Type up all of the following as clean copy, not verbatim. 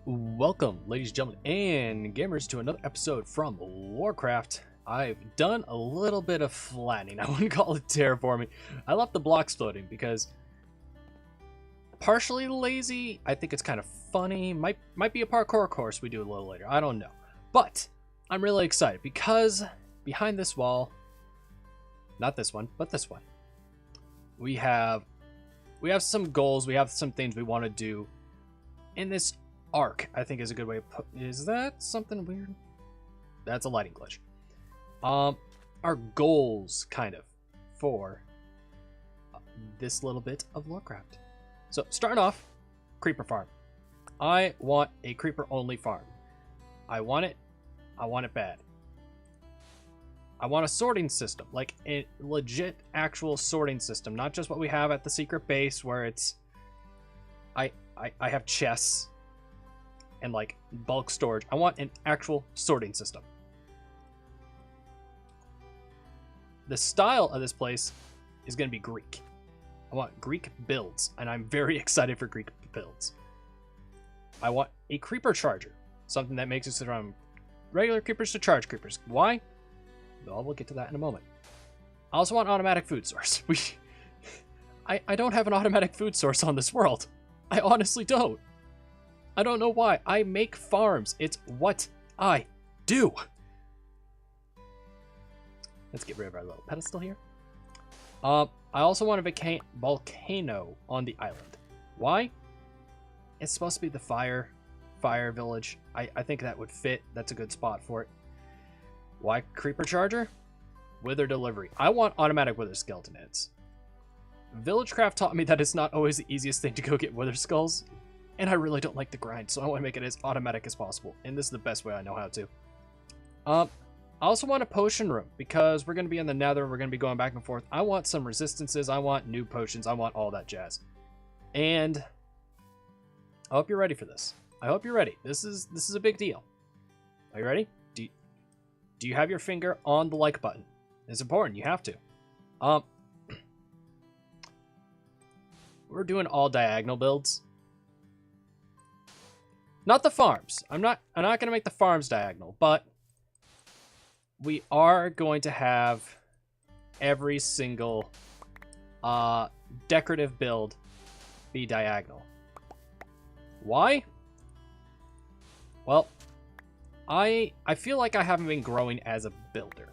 Welcome, ladies and gentlemen, and gamers, to another episode from LORECRAFT. I've done a little bit of flattening. I wouldn't call it terraforming. I left the blocks floating because partially lazy. I think it's kind of funny. Might be a parkour course we do a little later. I don't know. But I'm really excited because behind this wall, not this one, but this one, we have some goals. We have some things we want to do in this arc. I think is a good way to put. Is that something weird? That's a lighting glitch. Our goals, kind of, for this little bit of LORECRAFT. So, starting off, creeper farm. I want a creeper only farm. I want it bad. I want a sorting system, like a legit actual sorting system, not just what we have at the secret base where it's I have chests and like bulk storage. I want an actual sorting system. The style of this place is going to be Greek. I want Greek builds, and I'm very excited for Greek builds. I want a creeper charger, something that makes us from regular creepers to charge creepers. Why? Well, we'll get to that in a moment. I also want automatic food source. I don't have an automatic food source on this world. I honestly don't. I don't know why. I make farms. It's what I do. Let's get rid of our little pedestal here. I also want a volcano on the island. Why? It's supposed to be the fire village. I think that would fit. That's a good spot for it. Why creeper charger? Wither delivery. I want automatic wither skeleton heads. VillageCraft taught me that it's not always the easiest thing to go get wither skulls, and I really don't like the grind, so I want to make it as automatic as possible, and this is the best way I know how to. I also want a potion room, because we're going to be in the nether, we're going to be going back and forth. I want some resistances, I want new potions, I want all that jazz. And I hope you're ready for this. I hope you're ready. This is a big deal. Are you ready? Do you have your finger on the like button? It's important, you have to. We're doing all diagonal builds. Not the farms. I'm not gonna make the farms diagonal, but we are going to have every single decorative build be diagonal. Why? Well, I feel like I haven't been growing as a builder.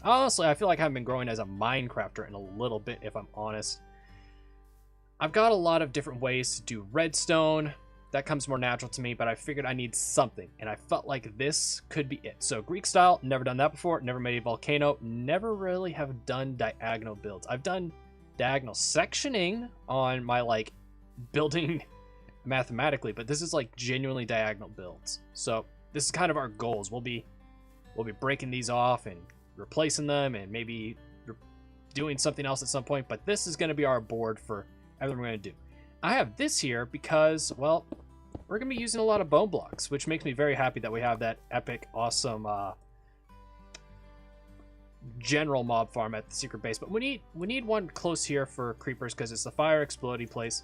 Honestly, I feel like I haven't been growing as a Minecrafter in a little bit, if I'm honest. I've got a lot of different ways to do redstone. That comes more natural to me, but I figured I need something, and I felt like this could be it. So Greek style, never done that before, never made a volcano, never really have done diagonal builds. I've done diagonal sectioning on my like building mathematically, but this is like genuinely diagonal builds. So this is kind of our goals. We'll be breaking these off and replacing them, and maybe doing something else at some point, but this is going to be our board for everything we're going to do. I have this here because, well, we're going to be using a lot of bone blocks, which makes me very happy that we have that epic, awesome general mob farm at the secret base. But we need one close here for creepers because it's the fire exploding place.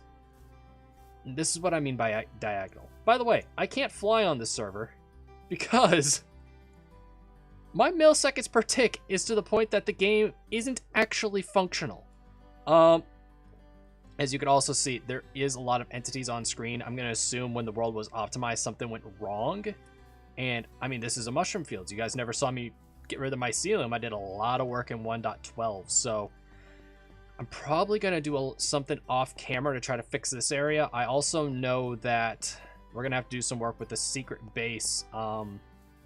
And this is what I mean by diagonal. By the way, I can't fly on this server because my milliseconds per tick is to the point that the game isn't actually functional. As you can also see, there is a lot of entities on screen. I'm going to assume when the world was optimized, something went wrong. And, I mean, this is a mushroom field. You guys never saw me get rid of the mycelium. I did a lot of work in 1.12. So, I'm probably going to do something off camera to try to fix this area. I also know that we're going to have to do some work with the secret base,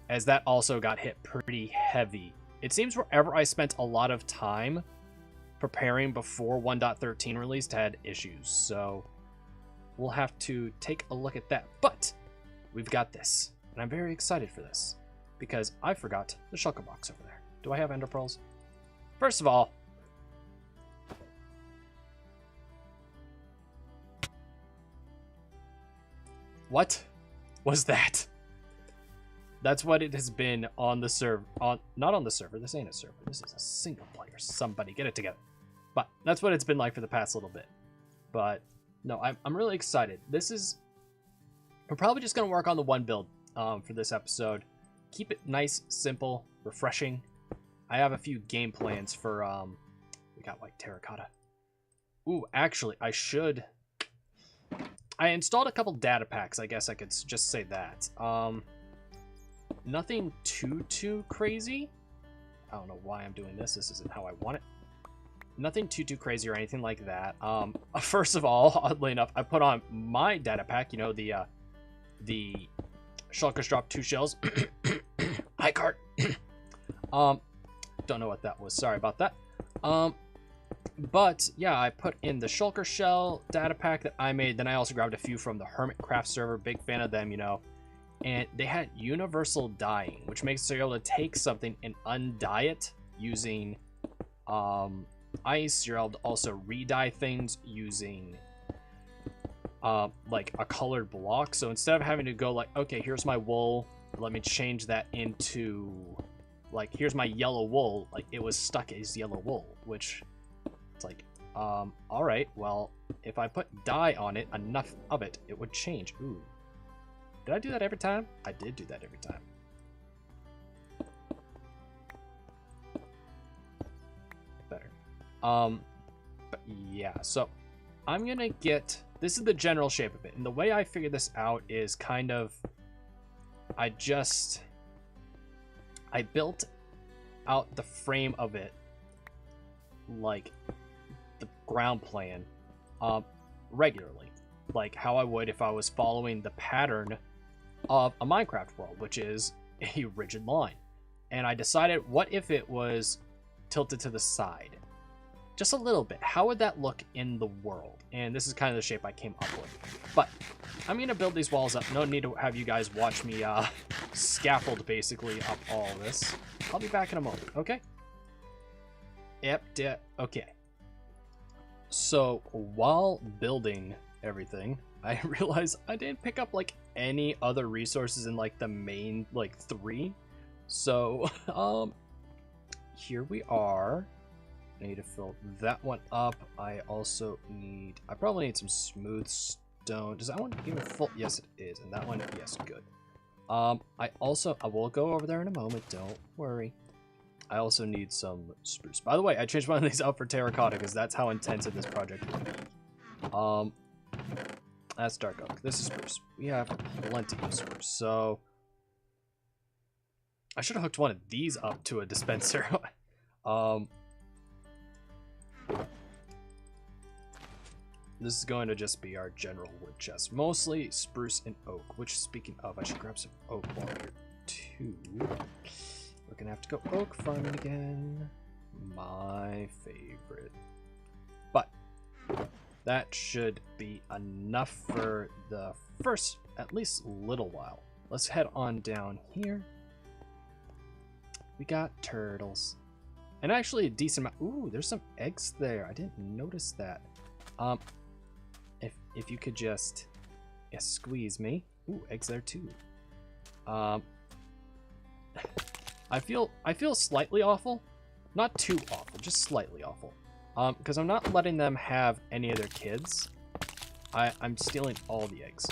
as that also got hit pretty heavy. It seems wherever I spent a lot of time preparing before 1.13 released had issues, so we'll have to take a look at that. But we've got this, and I'm very excited for this because I forgot the shulker box over there. Do I have ender pearls? First of all, what was that? That's what it has been on the server. Not on the server. This ain't a server. This is a single player. Somebody get it together. But that's what it's been like for the past little bit. But no, I'm really excited. This is we're probably just going to work on the one build for this episode. Keep it nice, simple, refreshing. I have a few game plans for, we got like terracotta. Ooh, actually, I installed a couple data packs, I guess I could just say that. Nothing too crazy. I don't know why I'm doing this. This isn't how I want it. Nothing too crazy or anything like that. First of all, oddly enough, I put on my data pack, you know, the shulkers drop 2 shells. High cart. Don't know what that was. Sorry about that. But yeah, I put in the shulker shell data pack that I made. Then I also grabbed a few from the LORECRAFT server. Big fan of them, you know. And they had universal dyeing, which makes it so you're able to take something and undye it using ice. You're able to also re-dye things using like a colored block. So instead of having to go like, okay, here's my wool, let me change that into like, here's my yellow wool, like it was stuck as yellow wool, which it's like, all right, well, if I put dye on it, enough of it, it would change. Ooh, did I do that every time? I did do that every time. Better. But yeah, so I'm gonna get, this is the general shape of it, and the way I figured this out is kind of, I built out the frame of it like the ground plan regularly, like how I would if I was following the pattern of a Minecraft world, which is a rigid line. And I decided, what if it was tilted to the side just a little bit? How would that look in the world? And this is kind of the shape I came up with. But I'm gonna build these walls up. No need to have you guys watch me scaffold basically up all this. I'll be back in a moment. Okay. Yep. Okay. So while building everything, I realized I didn't pick up like any other resources in like the main like 3. So here we are. I need to fill that one up. I also need, I probably need some smooth stone. Does that one give me full? Yes, it is. And that one, yes, good. I will go over there in a moment. Don't worry. I also need some spruce. By the way, I changed one of these out for terracotta because that's how intensive this project will be. That's dark oak. This is spruce. We have plenty of spruce. So I should have hooked one of these up to a dispenser. This is going to just be our general wood chest. Mostly spruce and oak, which, speaking of, I should grab some oak while we're here too. We're gonna have to go oak farming again. My favorite. But that should be enough for the first, at least little while. Let's head on down here. We got turtles. And actually a decent amount. Ooh, there's some eggs there. I didn't notice that. If you could just squeeze me. Ooh, eggs there too. I feel slightly awful. Not too awful, just slightly awful. Because I'm not letting them have any of their kids. I'm stealing all the eggs.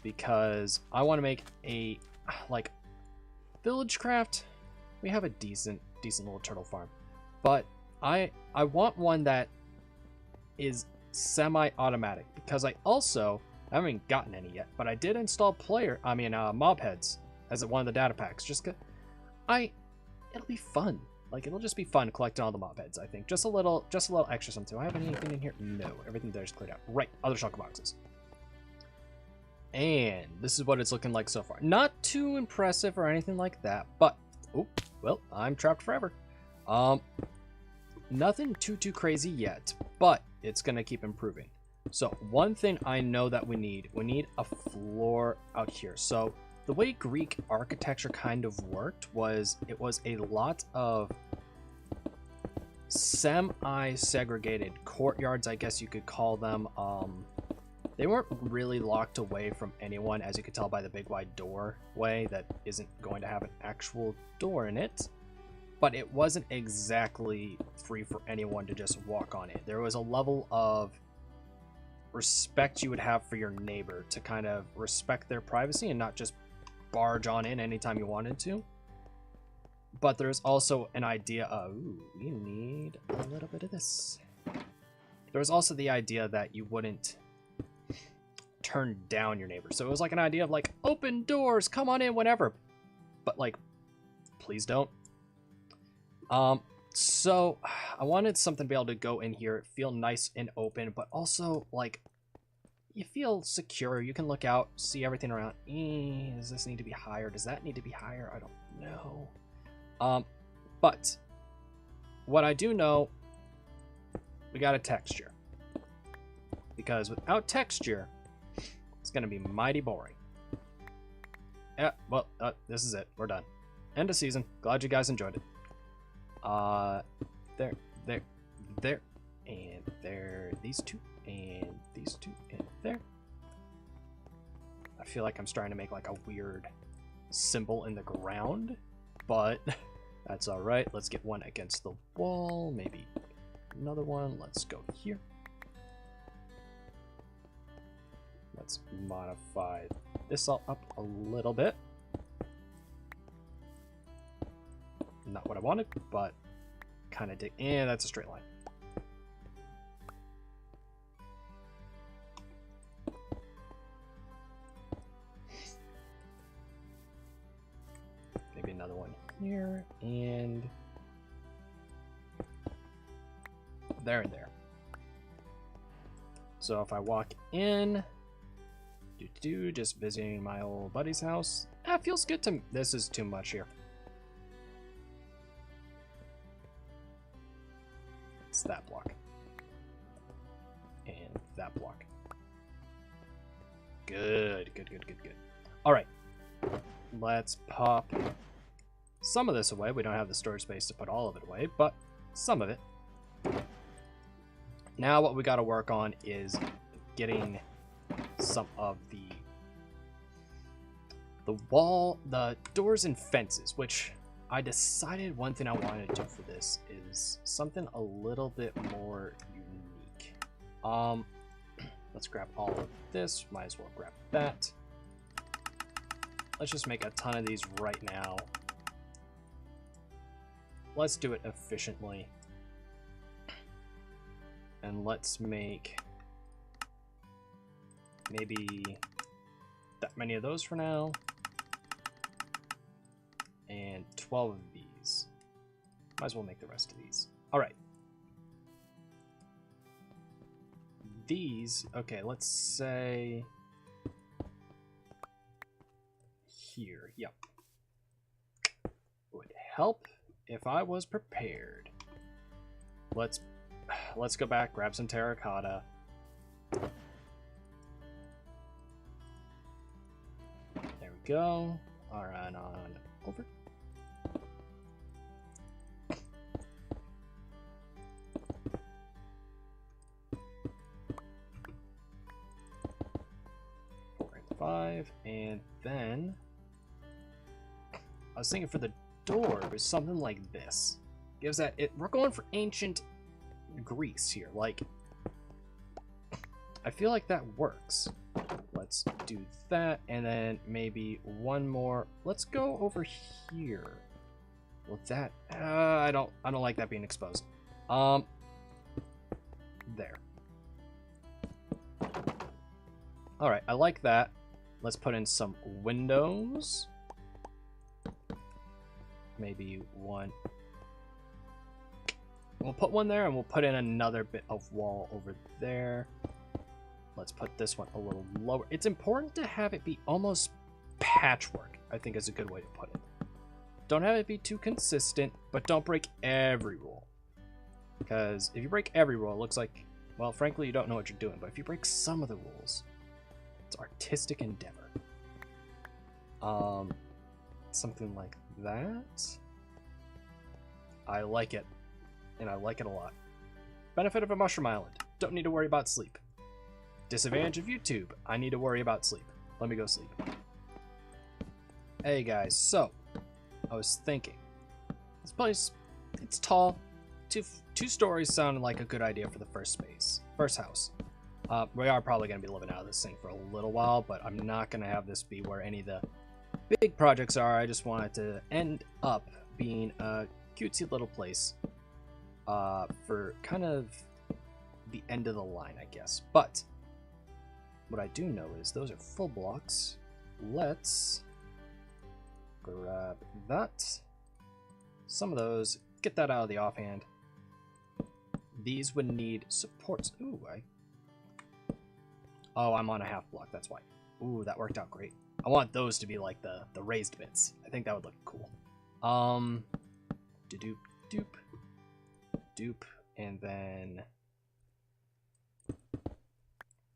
Because I want to make a like village craft. We have a decent little turtle farm. But I want one that is semi-automatic, because I haven't gotten any yet, but I did install mob heads as one of the data packs. Just it'll be fun. Like, it'll just be fun collecting all the mob heads, I think. Just a little extra something. Do I have anything in here? No, everything there's cleared out. Right, other shulker boxes. And this is what it's looking like so far. Not too impressive or anything like that, but oh, well, I'm trapped forever. Nothing too crazy yet, but it's gonna keep improving. So one thing I know that we need a floor out here. So the way Greek architecture kind of worked was, it was a lot of semi-segregated courtyards, I guess you could call them. They weren't really locked away from anyone, as you could tell by the big wide doorway that isn't going to have an actual door in it. But it wasn't exactly free for anyone to just walk on it. There was a level of respect you would have for your neighbor, to kind of respect their privacy and not just barge on in anytime you wanted to. But there's also an idea of, ooh, we need a little bit of this. There's also the idea that you wouldn't turn down your neighbor. So it was like an idea of like, open doors, come on in whenever. But like, please don't. So I wanted something to be able to go in here, feel nice and open, but also like you feel secure. You can look out, see everything around. Does this need to be higher? Does that need to be higher? I don't know. But what I do know, we got a texture. Because without texture, it's going to be mighty boring. Yeah, well, this is it. We're done. End of season. Glad you guys enjoyed it. There, and there. These two, and these two, and there. I feel like I'm starting to make like a weird symbol in the ground, but that's all right. Let's get one against the wall. Maybe another one. Let's go here. Let's modify this all up a little bit. Not what I wanted, but kind of dig. And that's a straight line. Maybe another one here, and there and there. So if I walk in, just visiting my old buddy's house, that feels good to me. This is too much here. It's that block. And that block. Good. All right. Let's pop some of this away. We don't have the storage space to put all of it away, but some of it. Now what we got to work on is getting some of the doors and fences, which I decided one thing I wanted to do for this is something a little bit more unique. Let's grab all of this. Might as well grab that. Let's just make a ton of these right now. Let's do it efficiently. And let's make maybe that many of those for now. And 12 of these. Might as well make the rest of these. All right. These, okay, let's say here. Yep. Would help if I was prepared. Let's go back, grab some terracotta. There we go. All right, on over. Five, and then I was thinking for the door was something like this. Gives that it. We're going for ancient Greece here. Like, I feel like that works. Let's do that, and then maybe one more. Let's go over here. Well, that I don't like that being exposed. There. All right, I like that. Let's put in some windows. Maybe one. We'll put one there, and we'll put in another bit of wall over there. Let's put this one a little lower. It's important to have it be almost patchwork, I think is a good way to put it. Don't have it be too consistent, but don't break every rule. Because if you break every rule, it looks like, well, frankly, you don't know what you're doing. But if you break some of the rules, it's artistic endeavor. Something like that. I like it, and I like it a lot. Benefit of a mushroom island. Don't need to worry about sleep. Disadvantage of YouTube. I need to worry about sleep. Let me go sleep. Hey guys, so I was thinking, this place, it's tall. Two stories sounded like a good idea for the first house. We are probably going to be living out of this thing for a little while, but I'm not going to have this be where any of the big projects are. I just want it to end up being a cutesy little place for kind of the end of the line, I guess. But what I do know is those are full blocks. Let's grab that. Some of those, get that out of the offhand. These would need supports. Ooh, oh, I'm on a half block, that's why. Ooh, that worked out great. I want those to be like the raised bits. I think that would look cool. Doop, doop, doop, and then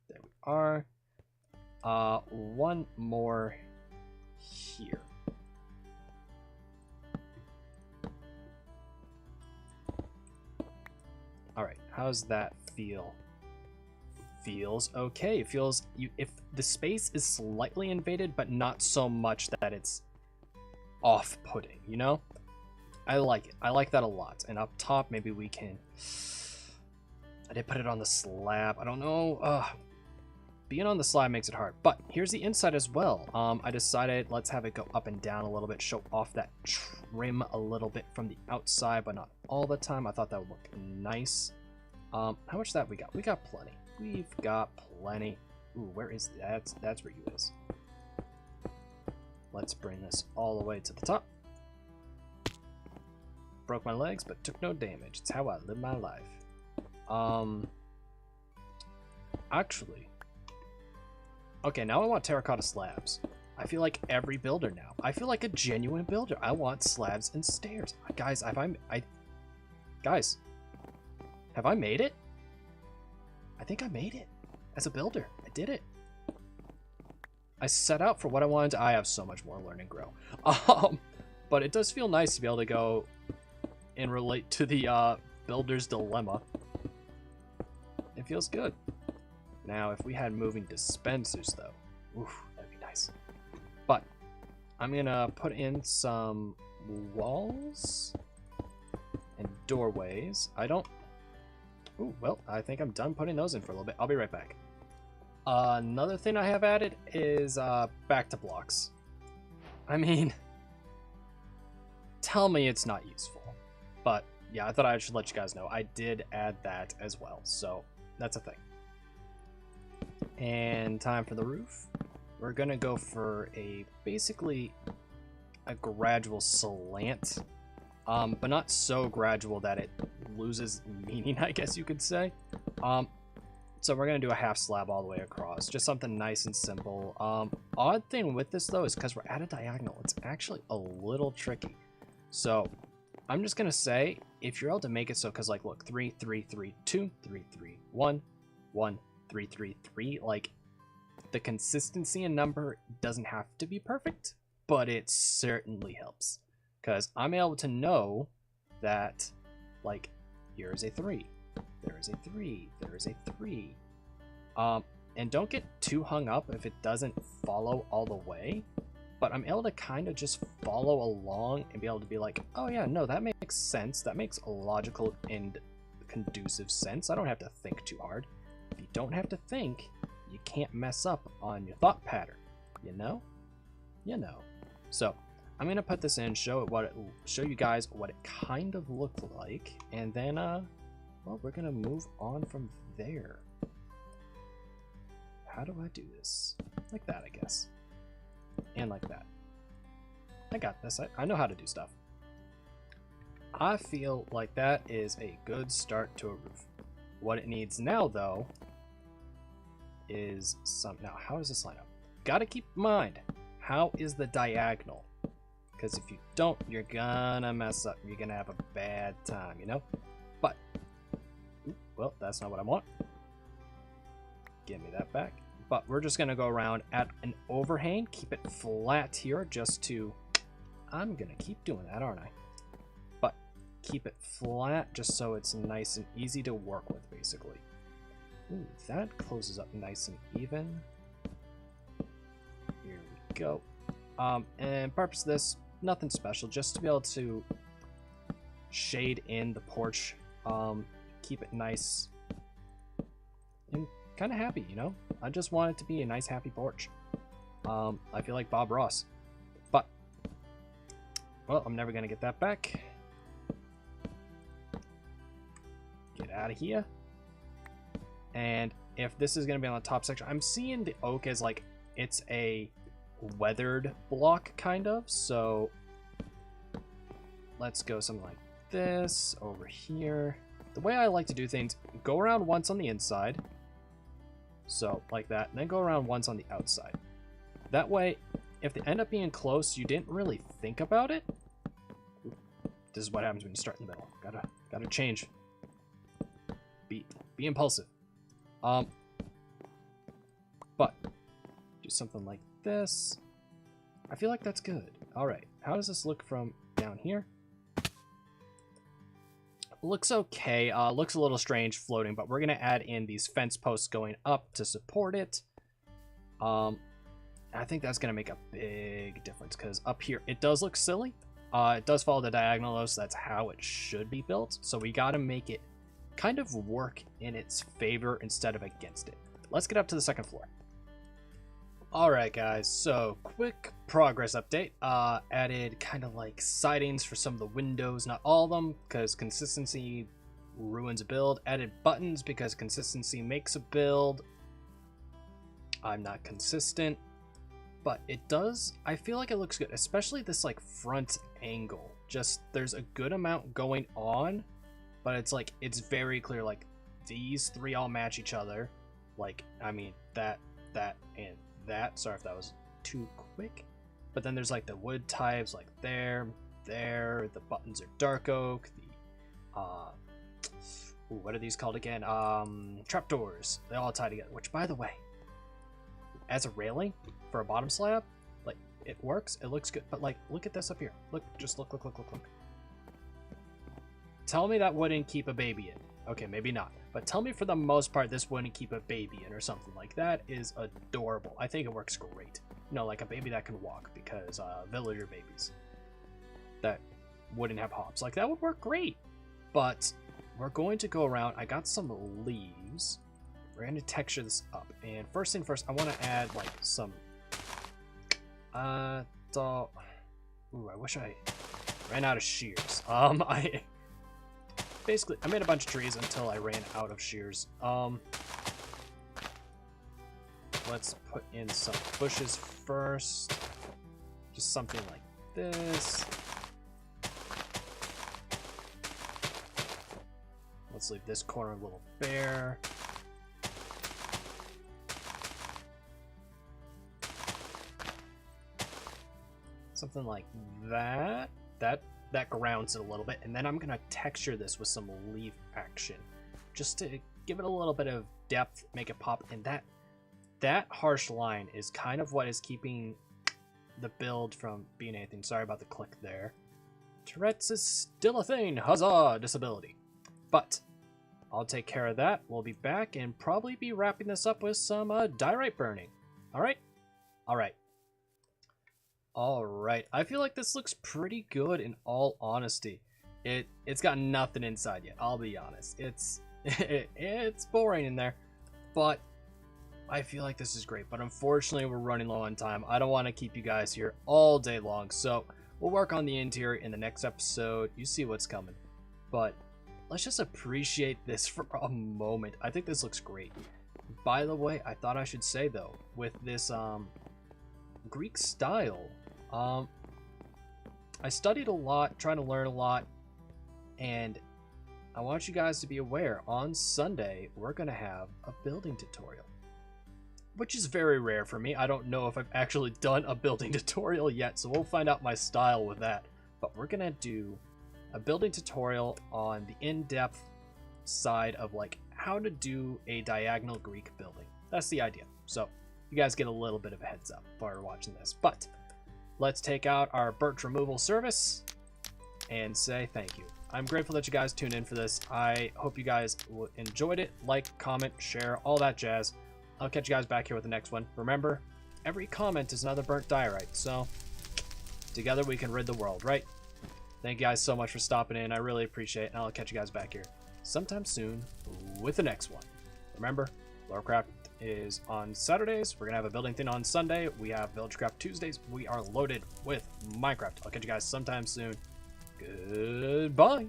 there we are. One more here. All right, how's that feel? Feels okay. It feels if the space is slightly invaded, but not so much that it's off-putting, you know? I like it. I like that a lot. And up top, maybe we can... I did put it on the slab. I don't know. Being on the slab makes it hard. But here's the inside as well. I decided let's have it go up and down a little bit, show off that trim a little bit from the outside, but not all the time. I thought that would look nice. How much of that we got? We got plenty. We've got plenty. Ooh, where is that? That's where you is. Let's bring this all the way to the top. Broke my legs, but took no damage. It's how I live my life. Actually, okay, now I want terracotta slabs. I feel like every builder now. I feel like a genuine builder. I want slabs and stairs. Guys, guys, have I made it? I think I made it as a builder. I did it. I set out for what I wanted to. I have so much more learn and grow. But it does feel nice to be able to go and relate to the builder's dilemma. It feels good. Now, if we had moving dispensers, though, oof, that'd be nice. But I'm gonna put in some walls and doorways. Ooh, well, I think I'm done putting those in for a little bit. I'll be right back. Another thing I have added is back to blocks. I mean, tell me it's not useful. But yeah, I thought I should let you guys know. I did add that as well, so that's a thing. And time for the roof. We're gonna go for basically a gradual slant, but not so gradual that it loses meaning, I guess you could say. So we're gonna do a half slab all the way across, just something nice and simple. Odd thing with this though is because we're at a diagonal, it's actually a little tricky. So I'm just gonna say, if you're able to make it so, because like look, 3 3 3 2 3 3 1 1 3 3 3, like the consistency in number doesn't have to be perfect, but it certainly helps, because I'm able to know that, like, here is a 3, there is a 3, there is a 3. And don't get too hung up if it doesn't follow all the way, but I'm able to kind of just follow along and be able to be like, oh yeah, no, that makes sense. That makes a logical and conducive sense. I don't have to think too hard. If you don't have to think, you can't mess up on your thought pattern, you know? You know. So I'm gonna put this in, show you guys what it kind of looked like, and then well, we're gonna move on from there. How do I do this? Like that, I guess. And like that. I got this. I know how to do stuff. I feel like that is a good start to a roof. What it needs now, though, is some... Now, how does this line up? Gotta keep in mind, how is the diagonal? Because if you don't, you're gonna mess up. You're gonna have a bad time, you know? But, well, that's not what I want. Give me that back. But we're just gonna go around at an overhang, keep it flat here, just to... I'm gonna keep doing that, aren't I? But keep it flat, just so it's nice and easy to work with, basically. Ooh, that closes up nice and even. Here we go. And purpose of this, nothing special, just to be able to shade in the porch, keep it nice and kind of happy, you know? I just want it to be a nice, happy porch. I feel like Bob Ross. But, well, I'm never going to get that back. Get out of here. And if this is going to be on the top section, I'm seeing the oak as like it's a weathered block kind of. So let's go something like this over here. The way I like to do things, go around once on the inside. So like that, and then go around once on the outside. That way, if they end up being close, you didn't really think about it. This is what happens when you start in the middle. Gotta change. Be impulsive. But do something like this. I feel like that's good. All right, how does this look from down here? Looks okay. Looks a little strange floating, but we're gonna add in these fence posts going up to support it. I think that's gonna make a big difference because up here it does look silly. It does follow the diagonal though, so that's how it should be built. So we gotta make it kind of work in its favor instead of against it. Let's get up to the second floor. Alright guys, so quick progress update. Added kind of like sidings for some of the windows, not all of them, because consistency ruins a build. Added buttons because consistency makes a build. I'm not consistent, but it does, I feel like it looks good, especially this like front angle. Just, there's a good amount going on, but it's like, it's very clear, like, these three all match each other. Like, I mean, that, and that. Sorry if that was too quick. But then there's like the wood types, like there. The buttons are dark oak. The, what are these called again? Trapdoors. They all tie together, which by the way, as a railing for a bottom slab, like, it works, it looks good. But like, look at this up here. Look. Tell me that wouldn't keep a baby in. Okay, maybe not. But tell me for the most part this wouldn't keep a baby in or something. Like, that is adorable. I think it works great. You know, like a baby that can walk, because villager babies that wouldn't have hops. Like, that would work great. But we're going to go around. I got some leaves. We're going to texture this up. And first thing first, I want to add, like, some... I wish I ran out of shears. Basically, I made a bunch of trees until I ran out of shears. Let's put in some bushes first. Just something like this. Let's leave this corner a little bare. Something like that. That grounds it a little bit, and then I'm gonna texture this with some leaf action just to give it a little bit of depth, make it pop. And that harsh line is kind of what is keeping the build from being anything. Sorry about the click there. Tourette's is still a thing. Huzzah! Disability. But I'll take care of that. We'll be back and probably be wrapping this up with some diorite burning. All right. I feel like this looks pretty good in all honesty. It's got nothing inside yet, I'll be honest. It's boring in there, but I feel like this is great. But unfortunately, we're running low on time. I don't want to keep you guys here all day long, so we'll work on the interior in the next episode. You see what's coming. But let's just appreciate this for a moment. I think this looks great. By the way, I thought I should say though, with this Greek style, I studied a lot, trying to learn a lot, and I want you guys to be aware, on Sunday, we're going to have a building tutorial, which is very rare for me. I don't know if I've actually done a building tutorial yet, so we'll find out my style with that. But we're going to do a building tutorial on the in-depth side of like how to do a diagonal Greek building. That's the idea. So you guys get a little bit of a heads up while you're watching this. But let's take out our birch removal service and say thank you. I'm grateful that you guys tuned in for this. I hope you guys enjoyed it. Like, comment, share, all that jazz. I'll catch you guys back here with the next one. Remember, every comment is another burnt diorite, so together we can rid the world, right? Thank you guys so much for stopping in. I really appreciate it, and I'll catch you guys back here sometime soon with the next one. Remember, LORECRAFT is on Saturdays. We're going to have a building thing on Sunday. We have VillageCraft Tuesdays. We are loaded with Minecraft. I'll catch you guys sometime soon. Goodbye.